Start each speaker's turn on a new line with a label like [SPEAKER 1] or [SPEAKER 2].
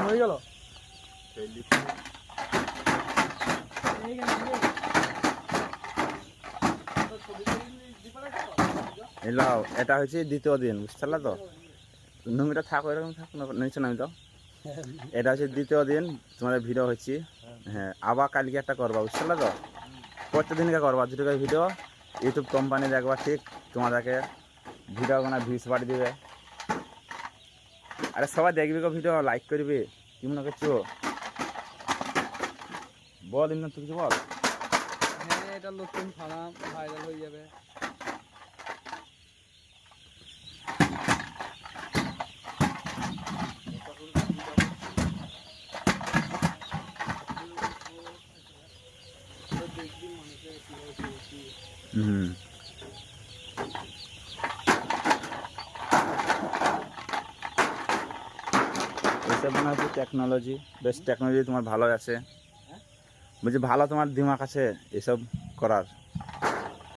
[SPEAKER 1] হয়ে গেল
[SPEAKER 2] এলাও এটা হচ্ছে দ্বিতীয় দিন, বুঝতে পারলা তো? নোংরা থাকো, এরকম থাক, নিচে নামি দাও। এটা হচ্ছে দ্বিতীয় দিন তোমাদের ভিডিও হচ্ছে। হ্যাঁ, আবার কালকে একটা করবা, বুঝতে পারলা তো? প্রত্যেকদিনকে করবা দুটো করে ভিডিও। ইউটিউব কোম্পানি দেখবা, ঠিক তোমাদেরকে ভিডিও বানা ভিউজ বাড়ি দিবে। আরে সবাই দেখবি গো, ভিডিও লাইক করবি, কি মনে করছো? বল ইমরান, তুই কিছু বল।
[SPEAKER 1] হ্যাঁ, এটা নতুন ফার্ম, ভাইরাল হয়ে যাবে।
[SPEAKER 2] হুম, এইসব মনে হচ্ছে টেকনোলজি, বেশ টেকনোলজি তোমার ভালো আছে, বলছি ভালো তোমার দিমাগ আছে এসব করার।